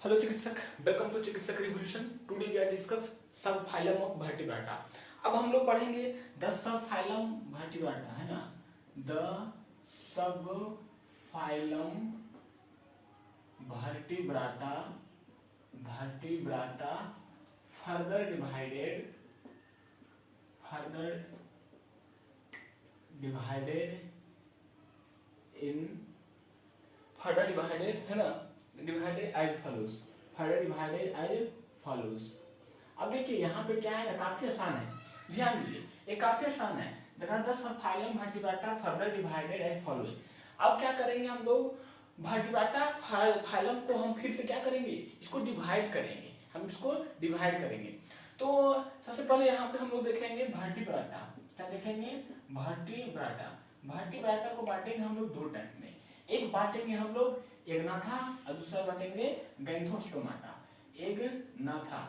Hello Chikitsak, welcome to Chikitsak revolution. Today we are discuss sub phylum of vertebrata. अब हम लोग पढ़ेंगे द सब फाइलम वर्टिब्राटा, है ना। The sub phylum vertebrata vertebrata further divided है ना, डिवाइडेड एज फॉलोज। अब देखिए यहाँ पे क्या है ना, काफी आसान है, ध्यान दीजिए, ये काफी आसान है। देखा था sub phylum vertebrata further divided as follows. अब क्या करेंगे हम लोग, वर्टिब्राटा फाइलम को हम फिर से क्या करेंगे, इसको डिवाइड करेंगे, हम इसको डिवाइड करेंगे। तो सबसे पहले यहाँ पे हम लोग देखेंगे वर्टिब्राटा, क्या देखेंगे, वर्टिब्राटा। वर्टिब्राटा को बांटेंगे हम लोग दो टाइप में, एक बांटेंगे हम लोग एग्नाथा और दूसरा बांटेंगे गैंथोस्टोमाटा। एग्नाथा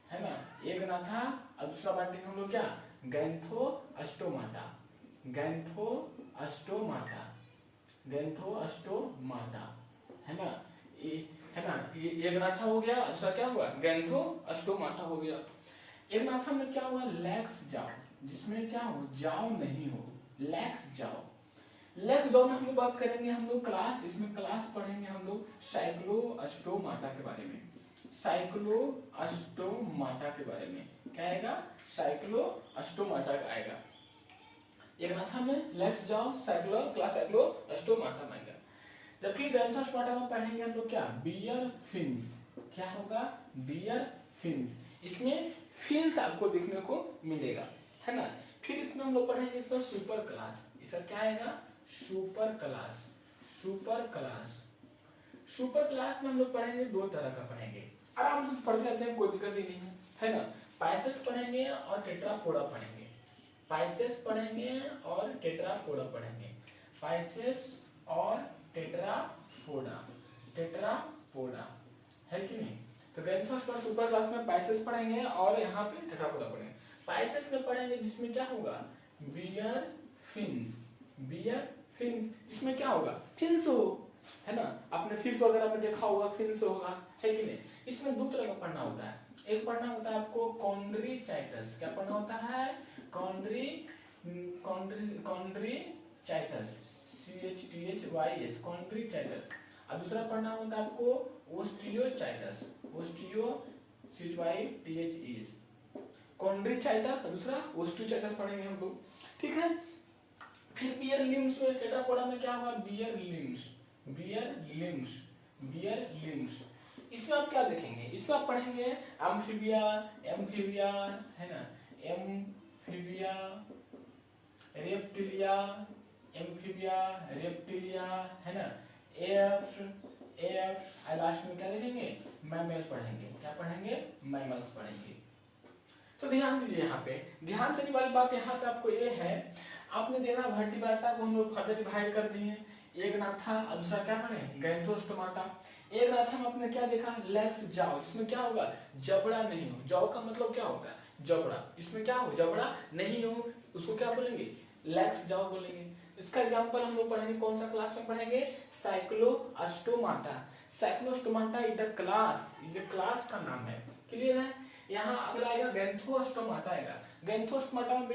है ना, एग्नाथा और दूसरा बांटेंगे हम लोग क्या, गैंथोस्टोमाटा है ना। ये एग्नाथा हो गया, दूसरा क्या हुआ, गैंथोस्टोमाटा हो गया। एग्नाथा में क्या हुआ, लैक्स जाओ, जिसमें क्या हो, जाओ नहीं हो, लैक्स जाओ में हम लोग बात करेंगे, हम लोग क्लास, इसमें क्लास पढ़ेंगे हम लोग साइक्लोस्टोमाटा के बारे में। साइक्लोस्टोमाटा के बारे में क्या आएगा, साइक्लोस्टोमाटा का आएगा। एग्नाथा में लेट्स जाओ, साइक्लोस्टोमाटा में आएगा। जबकि गैंथोस्टोमाटा में पढ़ेंगे हम लोग क्या, बियर फिन्स। क्या होगा, बियर फिन्स। इसमें फिन्स आपको देखने को मिलेगा, है ना। फिर इसमें हम लोग पढ़ेंगे इसमें सुपर क्लास, इसका क्या आएगा, सुपर क्लास में हम लोग पढ़ेंगे दो तरह का पढ़ेंगे, आराम से पढ़ लेते हैं, कोई दिक्कत ही नहीं है ना। पाइसेस पढ़ेंगे और टेट्रापोडा पढ़ेंगे, पाइसेस पढ़ेंगे और टेट्रापोडा पढ़ेंगे, पाइसेस और टेट्रापोडा है कि नहीं। तो गैंथोस्टोमाटा सुपर क्लास में पाइसेस पढ़ेंगे और यहाँ पे टेट्रापोडा पढ़ेंगे। पाइसेस में पढ़ेंगे जिसमें क्या होगा, बियर फिन्स, जिसमें क्या होगा, फिन्स हो, है ना। आपने फिश वगैरह में देखा होगा, फिन्स होगा, है कि नहीं। इसमें दो तरह का पढ़ना होता है, एक पढ़ना होता है आपको कॉन्ड्रीचाइटस। क्या पढ़ना होता है, कॉन्ड्रीचाइटस, CHTHYS, कॉन्ड्रीचाइटस। और दूसरा पढ़ना होता है आपको ओस्टियोचाइटस, CHYTHES, कॉन्ड्रीचाइटस, और दूसरा ओस्टियोचाइटस पढ़ेंगे हम लोग, ठीक है। फिर बियर लिम्स में, टेट्रापोडा में क्या होगा, बियर लिम्स। इसमें आप क्या देखेंगे, इसमें आप पढ़ेंगे एम्फीबिया है ना, एम्फीबिया रेप्टिलिया है ना, एप्स लास्ट में क्या देखेंगे, मैमल्स पढ़ेंगे। क्या पढ़ेंगे, मैमल्स पढ़ेंगे। तो ध्यान दीजिए, यहाँ पे ध्यान देने वाली बात यहाँ पे आपको ये है, आपने देखा वर्टिब्राटा को हम लोग फर्दर डिवाइड कर दिए, एग्नाथा और दूसरा क्या पढ़े, गैंथोस्टोमाटा। एग्नाथा में आपने क्या देखा, लेग्स जाओ, इसमें क्या होगा, जबड़ा नहीं हो। जाओ का मतलब क्या होगा, जबड़ा, इसमें क्या हो, जबड़ा नहीं हो, उसको क्या बोलेंगे, लेग्स जाओ बोलेंगे। इसका एग्जांपल हम लोग पढ़ेंगे, कौन सा क्लास में पढ़ेंगे, साइक्लोस्टोमाटा इज द क्लास, ये क्लास का नाम है, क्लियर है। यहाँ अगला आएगा गैंथोस्टोमाटा आएगा। गैंथोस्टोमाटा में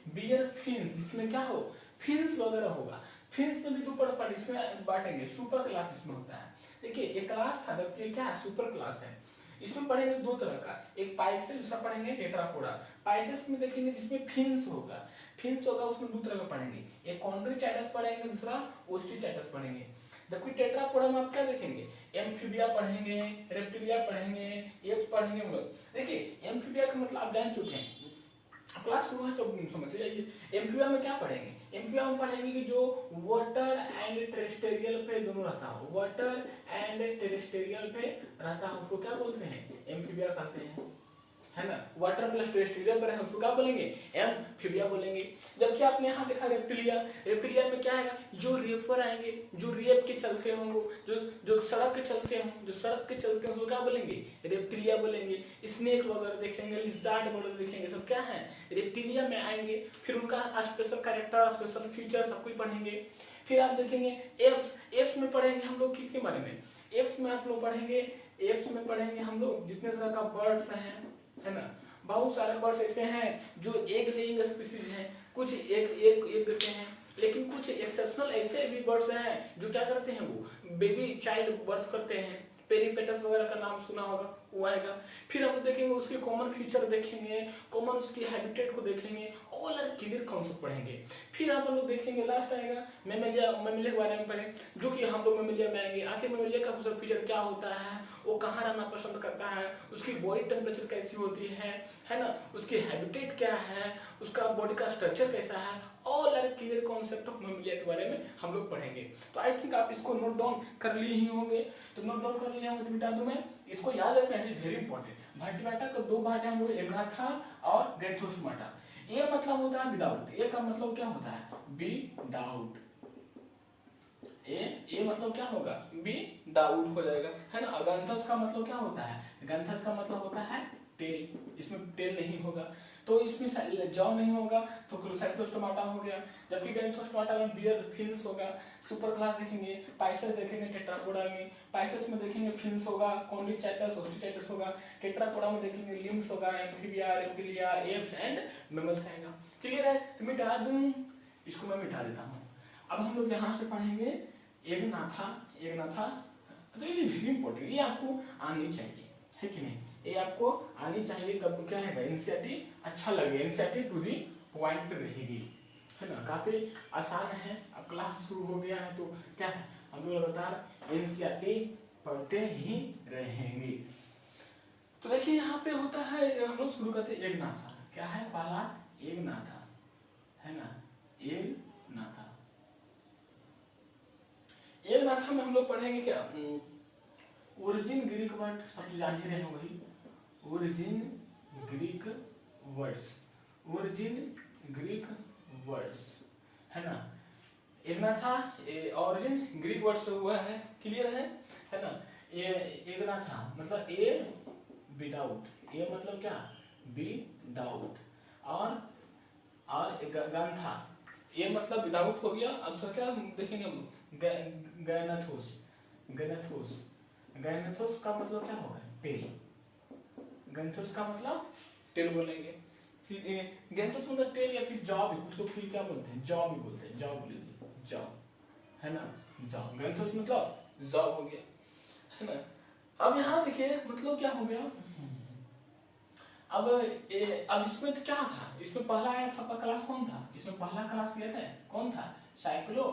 बियर फिन्स, इसमें क्या हो, फिन्स वगैरह होगा। फिन्स में भी दो पढ़ इसमें बांटेंगे, सुपर क्लास इसमें होता है। देखिए एक क्लास था, जबकि क्या है, सुपर क्लास है। इसमें पढ़ेंगे दो तरह का, एक पाइसेस, दूसरा पढ़ेंगे टेट्रापोडा। पाइसेस में देखेंगे जिसमें फिन्स होगा, उसमें दो तरह का पढ़ेंगे, एक कॉन्ड्रीचाइटस पढ़ेंगे, दूसरा ओस्टियोचाइटस पढ़ेंगे। जबकि टेट्रापोडा में आप क्या देखेंगे, एम्फीबिया पढ़ेंगे, रेप्टिलिया पढ़ेंगे, एप्स पढ़ेंगे हम लोग। देखिए एम्फीबिया का मतलब आप जान चुके हैं, क्लास शुरू है तो समझ जाइए। एम्फीबिया में क्या पढ़ेंगे, एम्फीबिया में पढ़ेंगे कि जो वाटर एंड टेरेस्टेरियल पे दोनों रहता हो, वाटर एंड टेरेस्टेरियल पे रहता हो, उसको क्या बोलते हैं, एम्फीबिया कहते हैं, है ना। वाटर प्लस टेरेस्टेरियल पर है, उसको क्या बोलेंगे, एम्फीबिया बोलेंगे। जबकि आपने यहाँ देखा रेप्टिलिया में क्या आएगा, जो रेपर आएंगे, जो रेप के चलते होंगे, जो सड़क के चलते होंगे, उसको क्या बोलेंगे, रेप्टिलिया बोलेंगे। स्नेक वगैरह देखेंगे, लिजार्ड वगैरह देखेंगे, सब क्या है, रेप्टिलिया में आएंगे। फिर उनका स्पेशल कैरेक्टर, स्पेशल फीचर सब कुछ पढ़ेंगे। फिर आप देखेंगे एप्स, एप्स में पढ़ेंगे हम लोग किसके बारे में, एप्स में आप लोग पढ़ेंगे, एप्स में पढ़ेंगे हम लोग जितने तरह का बर्ड्स हैं, है ना, बहुत सारे बर्ड्स ऐसे हैं जो एग लेइंग स्पीसीज हैं, कुछ एक देते हैं, लेकिन कुछ एक्सेप्शनल ऐसे भी बर्ड्स हैं जो क्या करते हैं, वो बेबी चाइल्ड बर्थ करते हैं, पेरीपेटस वगैरह का नाम सुना होगा, वो आएगा। फिर हम देखेंगे उसके कॉमन फीचर देखेंगे, कॉमन उसकी हैबिटेट को देखेंगे, ऑल आर क्लियर कॉन्सेप्ट पढ़ेंगे। फिर हम लोग देखेंगे लास्ट आएगा मेमेलिया, मेमेलिया के बारे में पढ़ें, जो कि हम लोग मेमेलिया में आएंगे, आखिर मेमेलिया का दूसरा फीचर क्या होता है, वो कहाँ रहना पसंद करता है, उसकी बॉडी टेम्परेचर कैसी होती है ना, उसकी हैबिटेट क्या है, उसका बॉडी का स्ट्रक्चर कैसा है, all are clear concept of mammalia के बारे में हम लोग पढ़ेंगे। तो आई थिंक आप इसको नोट डाउन कर लिए ही होंगे, तो नोट डाउन कर लिए होंगे तो बता दूं मैं, इसको याद रखना है, वेरी इंपॉर्टेंट। वर्टिब्रेटा का दो पार्ट है हम लोग, एग्नाथा और गैंथोस्टोमाटा। ए मतलब होता है विदाउट, ए का मतलब क्या होता है, विदाउट, ए मतलब क्या होगा, विदाउट हो जाएगा, है ना। गैंथस का मतलब क्या होता है, गैंथस का मतलब होता है टेल, इसमें टेल नहीं होगा, तो इसमें जॉ नहीं होगा, तो साइक्लोस्टोमाटा हो गया। जबकि गैंथोस्टोमाटा में बियर फिन्स होगा। सुपर क्लास देखेंगे, पाइसेस देखेंगे, टेट्रापोडा में, पाइसेस में देखेंगे फिन्स होगा, कॉन्ड्रोचाइटस, ओस्टिचाइटस होगा, टेट्रापोडा में देखेंगे लिम्स होगा, amphibia, reptilia, apps and mammals आएगा। क्लियर है, तो मिटा दूं, इसको मैं मिटा देता हूँ। अब हम लोग यहाँ से पढ़ेंगे एग्नाथा, एग्नाथा, तो ये वेरी इंपॉर्टेंट, ये आपको आनी चाहिए, है कि नहीं, ये आपको आनी चाहिए। कब क्या है, एनसीईआरटी अच्छा लगे, एनसीईआरटी टू दी पॉइंट रहेगी, है ना, काफी आसान है। अब क्लास शुरू हो गया है तो क्या है, हम लोग लगातार एनसीईआरटी पढ़ते ही रहेंगे। तो देखिए यहाँ पे होता है, हम लोग शुरू करते हैं एग्नाथा, क्या है पहला, एग्नाथा, है ना, एग्नाथा। एग्नाथा में हम लोग पढ़ेंगे क्या, ओरिजिन ग्रीक वर्ड सब जान ही रहे हो वही, origin Greek words, origin Greek words, है ना। एग्नाथा ओरिजिन ग्रीक वर्ड से हुआ है, क्लियर है ना। ये एग्नाथा मतलब ए विदाउट, ए मतलब क्या, विदाउट, और गांथा, ये मतलब विदाउट हो गया। अब सर क्या देखेंगे हम, गैनाथोस, गैनाथोस, गैनाथोस का मतलब क्या होगा, टेल, गैनाथोस का मतलब टेल बोलेंगे। फिर गैनाथोस मतलब टेल या फिर जॉ भी, कुछ लोग फिर क्या बोलते हैं, जॉ भी बोलते हैं, जॉ बोलिए, जॉ, है ना, जॉ, गैनाथोस मतलब जॉ हो गया, है ना। अब यहाँ देखिए मतलब क्या हो गया, अब इसमें तो क्या था, इसमें पहला आया था क्लास कौन था, इसमें पहला क्लास लिया था कौन था, साइक्लो,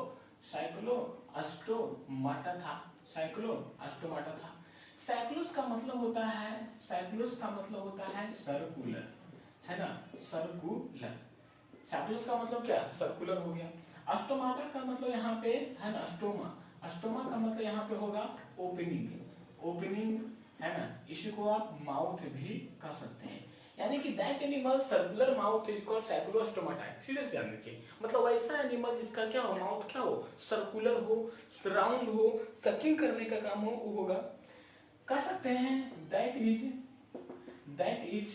साइक्लो अस्टोमाटा था, साइक्लो अस्टोमाटा था। साइक्लोस का मतलब होता है, साइक्लोस का मतलब होता है सर्कुलर, है ना, सर्कुलर, साइक्लोस का मतलब क्या, सर्कुलर हो गया। अस्टोमाटा का मतलब यहाँ पे है ना, अस्टोमा, अस्टोमा का मतलब यहाँ पे होगा ओपनिंग, ओपनिंग, है ना, इसी को आप माउथ भी कह सकते हैं, यानी कि that animal circular mouth is called Cyclostomata. Serious ध्यान रखिए, मतलब ऐसा एनिमल जिसका क्या हो, माउथ क्या हो, सर्कुलर हो, राउंड हो, सकिंग करने का काम हो, वो होगा। कह सकते हैं दैट इज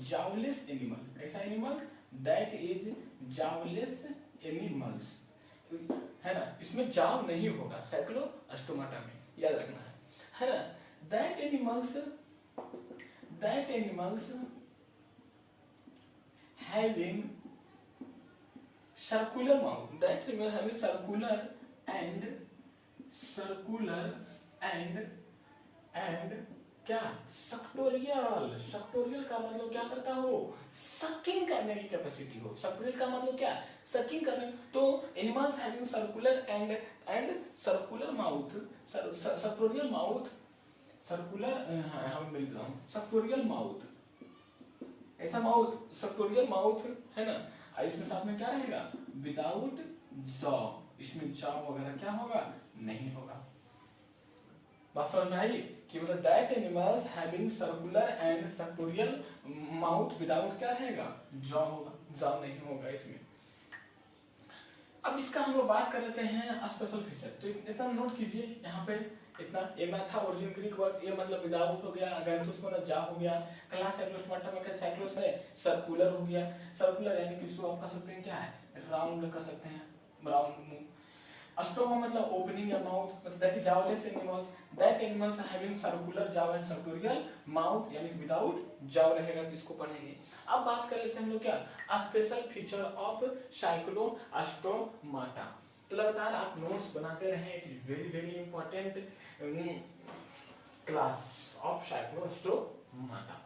जावलेस एनिमल, ऐसा animal that is jawless animals, है ना, इसमें जाव नहीं होगा साइक्लोस्टोमाटा में, याद रखना है ना। That animals having circular mouth, that animal having circular and क्या, सक्टोरियल, सक्टोरियल का मतलब क्या करता हो, सकिंग करने की कैपेसिटी हो, सक्टोरियल का मतलब क्या, सकिंग करने। तो animals having circular and circular mouth, सक्टोरियल mouth, circular, हम मिल रहा हूँ, सक्टोरियल माउथ, ऐसा माउथ, सक्टोरियल माउथ, है ना। इसमें साथ में क्या रहेगा, विदाउट जॉ, इसमें जॉ वगैरह क्या होगा, नहीं होगा। बात समझ में आई कि मतलब that animals having circular and सक्टोरियल mouth without क्या रहेगा, जॉ होगा, जॉ नहीं होगा इसमें। अब इसका हम लोग बात कर लेते हैं स्पेशल फीचर, तो इतना नोट कीजिए यहाँ पे, इतना एग्नाथा ओरिजिन ग्रीक वर्ड, ये मतलब विदाउट हो गया, गैंथोस में जा हो गया, क्लास साइक्लोस्टोमाटा में साइक्लोस में सर्कुलर हो गया, सर्कुलर यानी कि इसको आप कह सकते हैं क्या है, राउंड कह सकते हैं, राउंड मुंह। स्टोमा मतलब ओपनिंग या माउथ, मतलब that is jawless animals, that animals having circular jaw and suctorial mouth, यानी कि विदाउट जाव रहेगा, तो इसको पढ़ेंगे। अब बात कर लेते हैं हम लोग क्या स्पेशल फीचर ऑफ साइक्लोस्टोमाटा। तो लगातार आप नोट्स बनाते रहें, it is very very important class of Cyclostomata.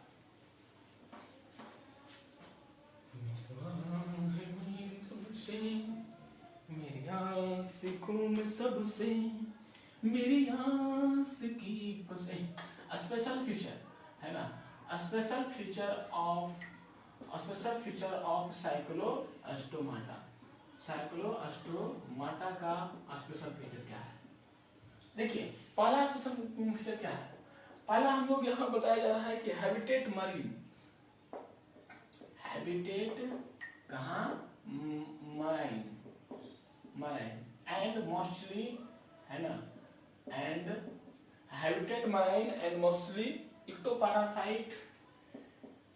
मेरी आशिकों में सबसे मेरी आस की पसे, स्पेशल फीचर है ना, special feature of Cyclostomata. Cyclostomata का स्पेशल फीचर क्या है? देखिए पहला स्पेशल फीचर क्या है, पहला हम लोग यहाँ बताया जा रहा है कि हैबिटेट मरीन, हैबिटेट कहाँ मराइन, मराइन एंड मोस्टली है ना, and habitat marine and mostly ectoparasite,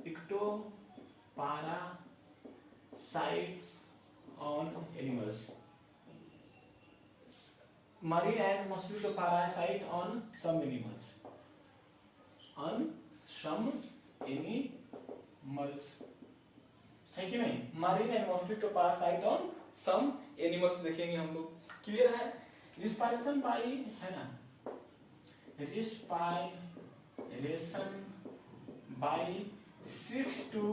ectoparasites on animals, marine and mosquito parasite on some animals, on some animals, है कि नहीं? marine and mosquito parasite on some animals देखेंगे हम लोग, clear है? Respiration by है ना, respiration by 6 to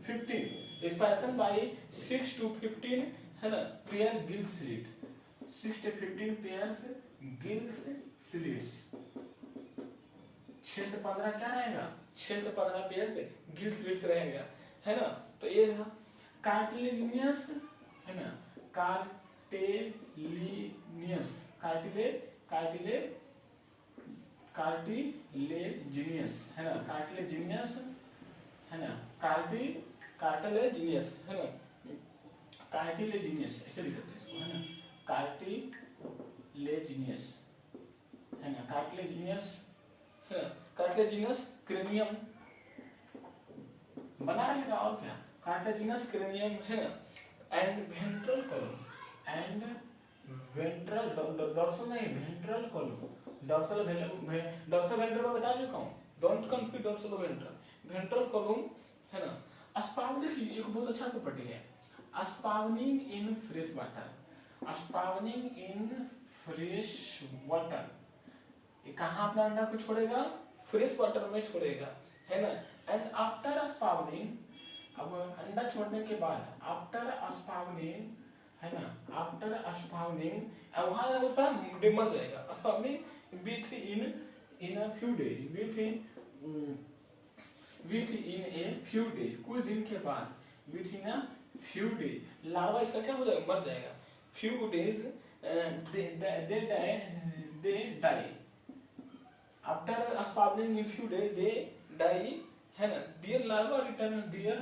15, respiration by 6 to 15 है ना, pair Gill slit, 6 to 15 pairs gills slits, 6 से 15 क्या रहेगा, 6 से 15 पेयर्स गिल स्लिट्स रहेगा, है ना। तो ये रहा कार्टिलेजिनियस है ना, कार्टिलेजिनियस, कार्टिलेजिनियस है ना, कार्टिलेजिनियस है ना, कार्टिलेजिनियस है ना, कार्टिलेजिनियस ऐसे लिख सकते हैं इसको, है ना, कार्टिलेजिनियस है ना, कार्टिलेजिनियस है ना, कार्टिलेजिनस क्रेनियम बना रहेगा, और क्या कार्टिलेजिनस क्रेनियम है ना, and ventral column, and ventral dorsal नहीं वेंट्रल कॉलम, डॉर्सल वेंट्रल में बता चुका हूँ, don't confuse dorsal ventral, ventral column है ना। अस्पावनिंग एक बहुत अच्छा प्रॉपर्टी है, spawning in fresh water, spawning in fresh water, ये कहाँ अपना अंडा को छोड़ेगा, फ्रेश वाटर में छोड़ेगा, है ना। एंड आफ्टर अस्पावनिंग, अब अंडा छोड़ने के बाद आफ्टर अस्पावनिंग है ना, आफ्टर अस्पावनिंग वहां मर जाएगा, spawning within a few days, within a few days, कुछ दिन के बाद, within a few days larva इसका क्या हो जाएगा, मर जाएगा, few days they die after spawning in few days they die है ना। deer larva return to their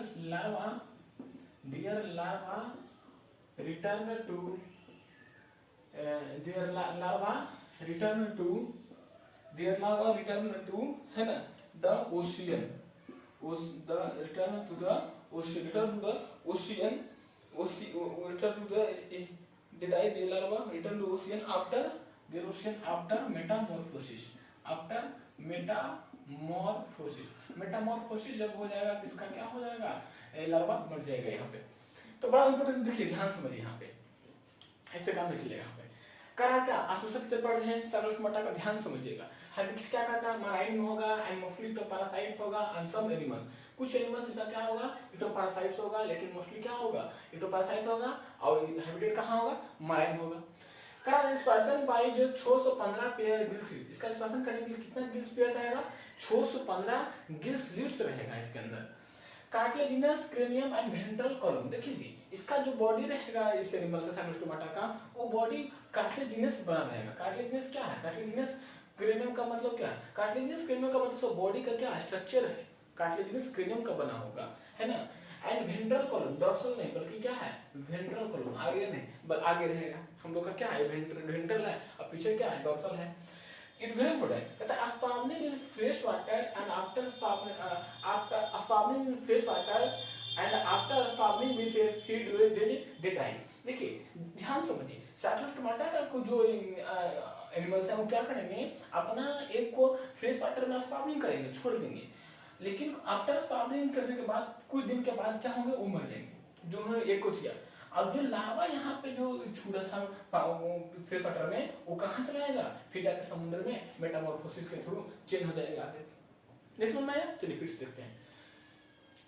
larva return to है ना the ocean, return to the did I the larva return to ocean after metamorphosis, metamorphosis जब हो जाएगा तो इसका क्या हो जाएगा, लार्वा मर जाएगा यहाँ पे। तो बड़ा इंपॉर्टेंट देखिए, ध्यान समझिए यहाँ पे, ऐसे काम नहीं चलेगा यहाँ पे। करा क्या आसुसक पढ़ रहे हैं साइक्लोस्टोमाटा का, ध्यान समझिएगा। हैबिटेट क्या कहता है, मराइन में होगा, एंड मोस्टली पैरासाइट होगा, एंड सम एनिमल, कुछ एनिमल्स ऐसा क्या होगा, इक्टोपैरासाइट्स होगा, लेकिन मोस्टली क्या होगा, इक्टोपैरासाइट होगा, और हैबिटेट कहाँ होगा, मराइन होगा। करा रिस्पायरेशन बाय जो 615 पेयर गिल स्लिट, इसका रिस्पायरेशन करने के लिए कितना गिल पेयर आएगा, 615 गिल स्लिट्स रहेगा इसके अंदर। Cartilaginous cranium and ventral column, देखिए जी इसका जो बॉडी रहेगा इस एनिमल से साइक्लोस्टोमाटा का, वो बॉडी कार्टिलेजिनस बना रहेगा। कार्टिलेजिनस क्या है, कार्टिलेजिनस क्रेनियम का मतलब क्या है, कार्टिलेजिनस क्रेनियम का मतलब बॉडी का क्या स्ट्रक्चर है, कार्टिलेजिनस क्रेनियम का बना होगा, है ना। एंड वेंट्रल कॉलम, डॉर्सल नहीं बल्कि क्या है, वेंट्रल कॉलम, आगे नहीं बल आगे रहेगा, हम लोग का क्या है वेंट्रल है, और पीछे क्या है, डॉर्सल है। इट वेरी इंपॉर्टेंट, कहता है spawning in fresh water and after spawning in fresh water and after spawning with feed they die. देखिए ध्यान समझिए, साइक्लोस्टोमाटा का जो एनिमल्स है वो क्या करेंगे, अपना एक को फ्रेश वाटर में स्पार्वलिंग करेंगे, छोड़ देंगे, लेकिन आफ्टर स्पार्वलिंग करने के बाद कुछ दिन के बाद क्या होंगे, वो मर जाएंगे जो उन्होंने एक को किया। अब जो लार्वा यहाँ पे जो छूटा था फ्रेश वाटर में, वो कहाँ चला जाएगा, फिर जाकर समुद्र में मेटामॉर्फोसिस के थ्रू चेंज हो जाएगा आगे। इसमें मैं चलिए फिर से देखते हैं,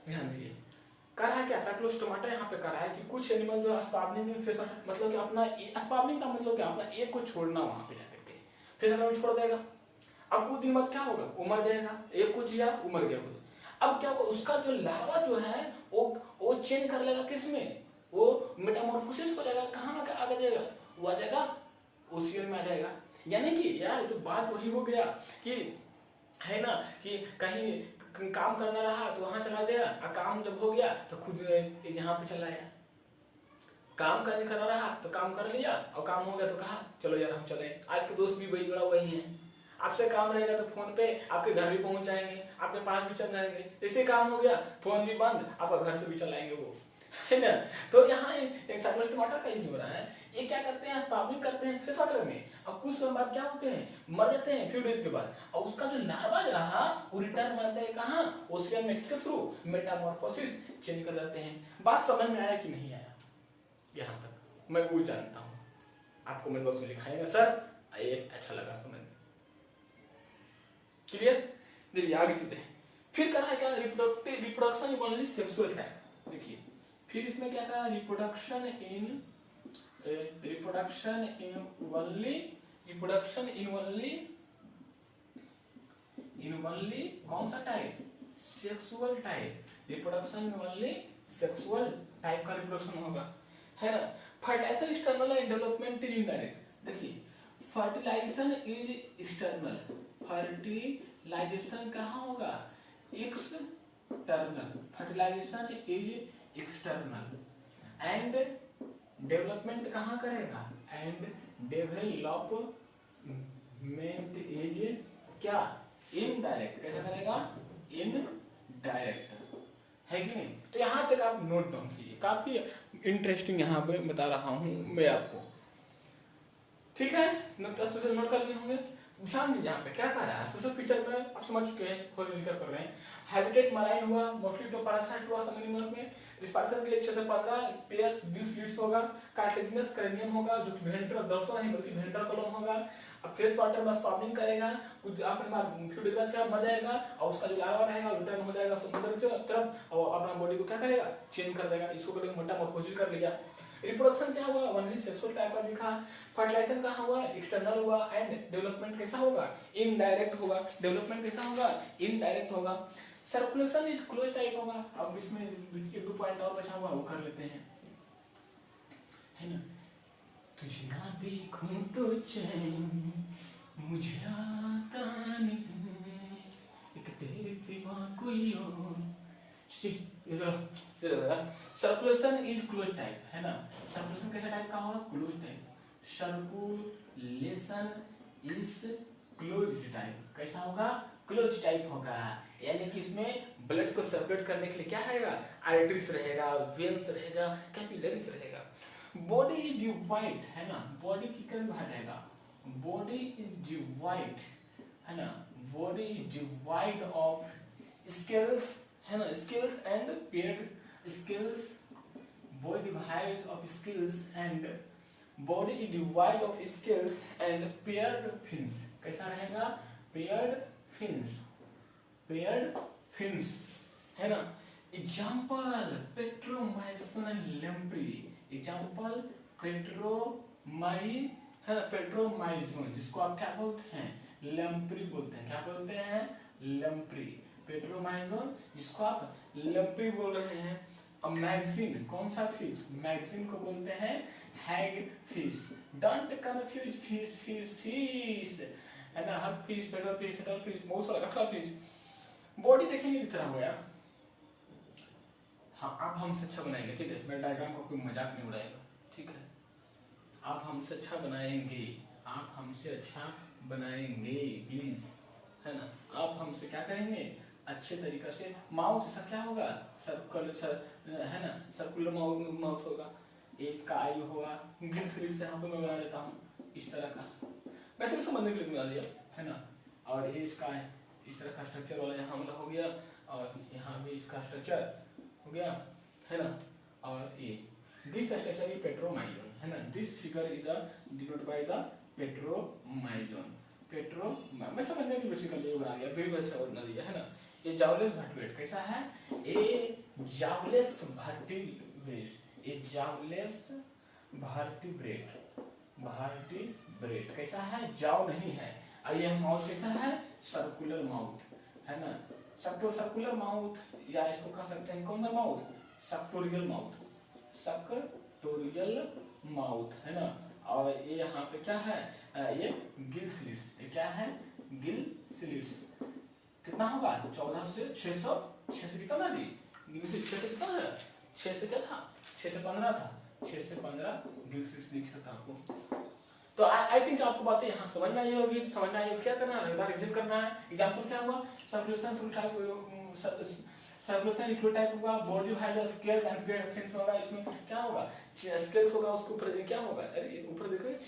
ध्यान दीजिए। कह रहा है क्या, साइक्लोस्टोमाटा यहाँ पे कह रहा है कि कुछ एनिमल जो स्पार्वलिंग में फ्रेश वाटर, मतलब कि अपना स्पार्वलिंग का मतलब क्या, अपना एक को छोड़ना वहां पे जाकर के फ्रेश वाटर में छोड़ देगा। अब कुछ दिन बाद क्या होगा, वो मर जाएगा, एक को जिया वो मर गया खुद। अब क्या होगा, उसका जो लार्वा जो है वो चेंज कर लेगा किसमें, वो मेटामॉर्फोसिस हो जाएगा, कहाँ आगे जाएगा, वो आ जाएगा ओशियन में आ जाएगा। यानी कि यार तो बात वही हो गया कि है ना, कि कहीं काम करना रहा तो वहां चला गया, और काम जब हो गया तो खुद यहाँ पे चला आया। काम करना रहा तो काम कर लिया, और काम हो गया तो कहा चलो यार हम चले। आज के दोस्त भी वही बड़ा वही है, आपसे काम रहेगा तो फोन पे आपके घर भी पहुंच जाएंगे, आपके पास भी चल जाएंगे। जैसे काम हो गया फोन भी बंद, आपका घर से भी चलाएंगे वो, है ना। तो यहाँ एक साइक्लोस्टोमाटा का ही हो रहा है, ये क्या करते हैं, स्पार्वलिंग करते हैं फ्रेश वाटर में, और कुछ समय बाद क्या होते हैं, मर जाते हैं फ्यू डेज के बाद, और उसका जो लार्वा रहा वो रिटर्न मारते हैं कहाँ, ओशियन में के थ्रू मेटामॉर्फोसिस चेंज कर जाते हैं। बात समझ में आया कि नहीं आया, यहाँ तक मैं वो जानता हूँ, आपको मेरे बॉक्स में लिखाएंगे सर, ये अच्छा लगा समझ, क्लियर। देखिए आगे चलते हैं, फिर करा है क्या, reproduction in only sexual type. देखिए फिर इसमें क्या कहा, रिप्रोडक्शन इन ओनली कौन सा type, sexual type. Reproduction in only sexual type का रिप्रोडक्शन होगा, है ना। Fertilisation external and development is indirect. देखिए फर्टिलाइजेशन इज एक्सटर्नल, फर्टिलाइजेशन कहाँ होगा, external, fertilisation is external, and development कहाँ करेगा, एंड डेवलपमेंट इज क्या, इनडायरेक्ट। कैसा करेगा, इनडायरेक्ट, है कि नहीं। तो यहाँ तक आप नोट डाउन कीजिए, काफी इंटरेस्टिंग यहाँ पे बता रहा हूँ मैं आपको, ठीक है। नोट कर लिए होंगे, ध्यान दीजिए यहाँ पे क्या कह रहा है। सोशल फीचर में आप समझ चुके हैं, खोज लिखकर कर रहे हैं। हैबिटेट मराइन हुआ, मॉस्किटो पैरासाइट हुआ सब एनिमल्स में। रिस्पायरेशन के लिए 6 से 15 पेयर्स 20 लीड्स होगा। कार्टिलेजिनस क्रेनियम होगा जो कि वेंट्रल डोर्सल नहीं बल्कि वेंट्रल कॉलम होगा। अब फ्रेश वाटर में स्पार्वलिंग करेगा, कुछ अपने फ्यू डेज बाद क्या मर जाएगा, और उसका जो लार्वा रहेगा रिटर्न हो जाएगा समुद्र की तरफ, और अपना बॉडी को क्या करेगा, चेंज कर देगा। इसको करेगा मेटामॉर्फोसिस कर लिया। रिप्रोडक्शन क्या हुआ, ओनली सेक्सुअल टाइप का लिखा। फर्टिलाइजेशन कहाँ हुआ, एक्सटर्नल हुआ, एंड डेवलपमेंट कैसा होगा, इनडायरेक्ट होगा। डेवलपमेंट कैसा होगा, इनडायरेक्ट होगा। सर्कुलेशन इज क्लोज टाइप होगा। अब इसमें एक दो पॉइंट और बचा हुआ वो कर लेते हैं, है ना। तुझे ना देखूं तो चैन मुझे आता नहीं, एक तेरे सिवा कोई और। सर्कुलेशन इज क्लोज टाइप, है ना। सर्कुलेशन कैसा टाइप का होगा, close type. Circulation is close type, कैसा होगा, क्लोज टाइप होगा। यानी कि इसमें ब्लड को सर्कुलेट करने के लिए क्या रहेगा, आर्टरीज रहेगा, वेन्स रहेगा, कैपिलरीज रहेगा। बॉडी इज डिवाइड, है ना। बॉडी की क्या विभाग रहेगा, बॉडी इज डिवाइड, है ना। Body is divide of scales, है ना, scales and paired scales. Body divide of scales and body is divide of scales and paired fins. कैसा रहेगा, पेयर्ड फिन्स, पेयर्ड फिन्स, है ना। एग्जाम्पल पेट्रोमाइसिन लैम्प्री, एग्जाम्पल पेट्रोमाई, है ना, पेट्रोमाइजोन, जिसको आप क्या बोलते हैं, लैम्प्री बोलते हैं। क्या बोलते हैं, लैम्प्री। पेट्रोमाइजोन जिसको आप लैम्प्री बोल रहे हैं। अब मैगजीन, कौन सा फिश, मैगजीन को बोलते हैं hag fish. Don't confuse fish fish fish, है ना। हर फिश, पेट्रोल फिश, हेटल फिश, बहुत सारा कटला फिश। बॉडी देखेंगे किस तरह होगा। हाँ आप हमसे अच्छा बनाएंगे, ठीक है। मेरे डायग्राम का कोई मजाक नहीं उड़ाएगा, ठीक है। आप हमसे अच्छा बनाएंगे, आप हमसे अच्छा बनाएंगे प्लीज, है ना। आप हमसे क्या करेंगे, अच्छे तरीके से। माउथ ऐसा क्या होगा, सर्कुलर, है ना, सर्कुलर माउथ होगा। ए का आई होगा, गिल स्लिट से यहाँ पे मैं बना देता हूँ इस तरह का, मैं सिर्फ समझने के लिए बना दिया है ना। और ये इसका इस तरह का स्ट्रक्चर वाला यहाँ वाला हो गया, और यहाँ भी इसका स्ट्रक्चर हो गया है ना। और ये दिस स्ट्रक्चर इज पेट्रोमाइजोन है ना, this figure is denote by the Petromyzon. मैं समझने की बेसिकली बना दिया, बिल्कुल अच्छा बना दिया है ना। ये जावलेस वर्टिब्रेट कैसा है, ये जावलेस वर्टिब्रेट, ये जावलेस वर्टिब्रेट कैसा है, जाव नहीं है। और ये माउथ कैसा है, सर्कुलर माउथ है ना, सर्कुलर माउथ, या इसको कह सकते हैं कौन सा माउथ, सक्टोरियल माउथ है ना। और ये यहाँ पे क्या है, ये गिल स्लिट्स, ये क्या है, गिल स्लिट्स। कितना होगा, 14 से 600, 6 से कितना दी, गिल से 6 से कितना है, 6 से क्या था, 6 से 15 था, 6 से 15 गिल स्लिट्स दिख सकता आपको। तो आई थिंक आपको बातें यहाँ समझ में आई होगी। समझ में आई होगी, क्या करना है, एक बार रिविजन करना है। एग्जांपल क्या हुआ, सर्कुलेशन इक्वल टाइप होगा, body hide scales and paid fins होगा। इसमें क्या होगा, स्केल्स होगा, उसके ऊपर क्या होगा, अरे ऊपर देख रहे हैं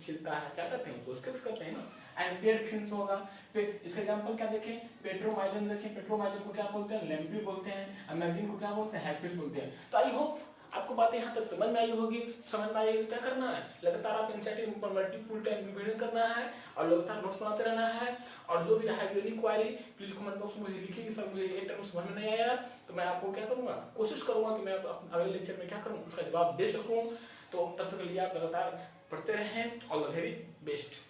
छिलता है, क्या कहते हैं उसको, स्केल्स कहते हैं ना। एंड पेड फिन्स होगा। फिर इसका एग्जांपल क्या देखें, पेट्रोमाइजन देखें, पेट्रोमाइजन को क्या बोलते हैं, लैम्प्री बोलते हैं, मैगजीन को क्या बोलते हैं, हैफिस बोलते हैं। तो आई होप आपको बातें यहाँ तक समझ में आई होगी। समझ में आई, क्या करना है, लगातार आप इंसेटिव पर मल्टीपल टाइम रिवीजन करना है और लगातार नोट्स बनाते रहना है। और जो भी है unique query please comment box में मुझे लिखिए, सर मुझे ये टर्म समझ में नहीं आया, तो मैं आपको क्या करूंगा, कोशिश करूंगा कि मैं अगले लेक्चर में क्या करूँ, उसका जवाब दे सकूँ। तो तब तक के लिए आप लगातार पढ़ते रहें। All the very best.